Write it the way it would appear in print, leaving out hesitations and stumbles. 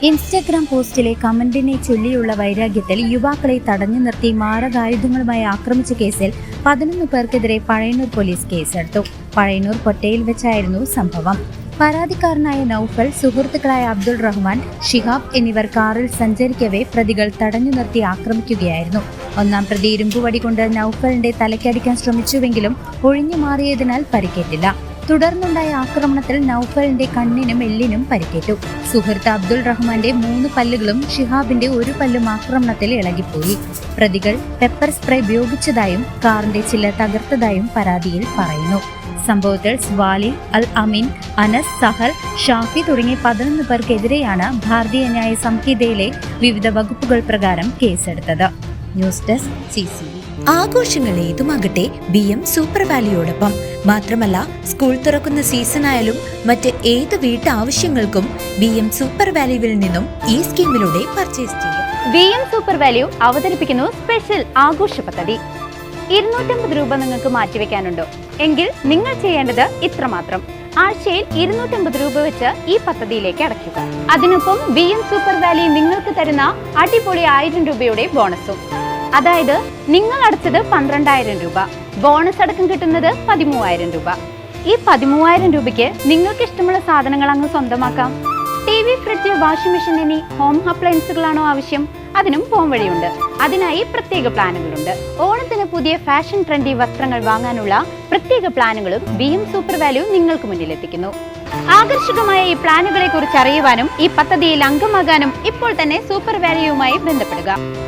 Instagram പോസ്റ്റിലെ കമന്റിനെ ചൊല്ലിയുള്ള വൈരാഗ്യത്തിൽ യുവാക്കളെ തടഞ്ഞു നിർത്തി മാരകായുധങ്ങളുമായി ആക്രമിച്ച കേസിൽ 11 പേർക്കെതിരെ പഴയന്നൂർ പോലീസ് കേസെടുത്തു. പഴയന്നൂർ പൊറ്റയിൽ വെച്ചായിരുന്നു സംഭവം. പരാതിക്കാരനായ നൌഫൽ, സുഹൃത്തുക്കളായ അബ്ദുൾ റഹ്മാൻ, ഷിഹാബ് എന്നിവർ കാറിൽ സഞ്ചരിക്കവേ പ്രതികൾ തടഞ്ഞു നിർത്തി ആക്രമിക്കുകയായിരുന്നു. ഒന്നാം പ്രതി ഇരുമ്പുവടി കൊണ്ട് നൌഫലിന്റെ തലയ്ക്കടിക്കാൻ ശ്രമിച്ചുവെങ്കിലും ഒഴിഞ്ഞു മാറിയതിനാൽ പരിക്കേറ്റില്ല. തുടർന്നുണ്ടായ ആക്രമണത്തിൽ നൌഫലിന്റെ കണ്ണിനും എല്ലിനും പരിക്കേറ്റു. സുഹൃത്ത് അബ്ദുൾ റഹ്മാന്റെ 3 പല്ലുകളും ഷിഹാബിന്റെ 1 പല്ലും ആക്രമണത്തിൽ ഇളകിപ്പോയി. പ്രതികൾ പെപ്പർ സ്പ്രേ ഉപയോഗിച്ചതായും കാറിന്റെ ചില തകർത്തതായും പരാതിയിൽ പറയുന്നു. സംഭവത്തിൽ സ്വാലി, അൽ അമീൻ, അനസ്, സഹൽ, ഷാഫി തുടങ്ങിയ 11 പേർക്കെതിരെയാണ് ഭാരതീയ ന്യായ സംഹിതയിലെ വിവിധ വകുപ്പുകൾ പ്രകാരം കേസെടുത്തത്. News desk CCV. ആഘോഷങ്ങൾ ഏതുമാകട്ടെ BM സൂപ്പർ വാല്യുയോടൊപ്പം. മാത്രമല്ല, സ്കൂൾ തുറക്കുന്ന സീസണായാലും മറ്റ് ഏത് വീട്ടാവശ്യങ്ങൾക്കും BM സൂപ്പർ വാല്യുവിൽ നിന്നും ഈ സ്കീമിലൂടെ പർച്ചേസ് ചെയ്യാം. BM സൂപ്പർ വാല്യൂ അവതരിപ്പിക്കുന്നു സ്പെഷ്യൽ ആഘോഷ പദ്ധതി. 250 രൂപ നിങ്ങൾക്ക് മാറ്റിവെക്കാനുണ്ടോ? എങ്കിൽ നിങ്ങൾ ചെയ്യേണ്ടത് ഇത്രമാത്രം: ആഴ്ചയിൽ 250 രൂപ വെച്ച് ഈ പദ്ധതിയിലേക്ക് അടയ്ക്കുക. അതിനൊപ്പം BM സൂപ്പർ വാല്യൂ നിങ്ങൾക്ക് തരുന്ന അടിപൊളി 1000 രൂപയുടെ ബോണസും. അതായത് നിങ്ങൾ അടച്ചത് 12,000 രൂപ, ബോണസ് അടക്കം കിട്ടുന്നത് 13,000 രൂപ. ഈ 13,000 രൂപയ്ക്ക് നിങ്ങൾക്ക് ഇഷ്ടമുള്ള സാധനങ്ങൾ അങ്ങ് സ്വന്തമാക്കാം. TV, ഫ്രിഡ്ജ്, വാഷിംഗ് മെഷീൻ എന്നീ ഹോം അപ്ലയൻസുകളാണോ ആവശ്യം? അതിനും പോം വഴിയുണ്ട്. അതിനായി പ്രത്യേക പ്ലാനുകളുണ്ട്. ഓണത്തിന് പുതിയ ഫാഷൻ ട്രെൻഡി വസ്ത്രങ്ങൾ വാങ്ങാനുള്ള പ്രത്യേക പ്ലാനുകളും BM സൂപ്പർ വാല്യൂ നിങ്ങൾക്ക് മുന്നിലെത്തിക്കുന്നു. ആകർഷകമായ ഈ പ്ലാനുകളെ കുറിച്ച് അറിയുവാനും ഈ പദ്ധതിയിൽ അംഗമാകാനും ഇപ്പോൾ തന്നെ സൂപ്പർ വാല്യൂവുമായി ബന്ധപ്പെടുക.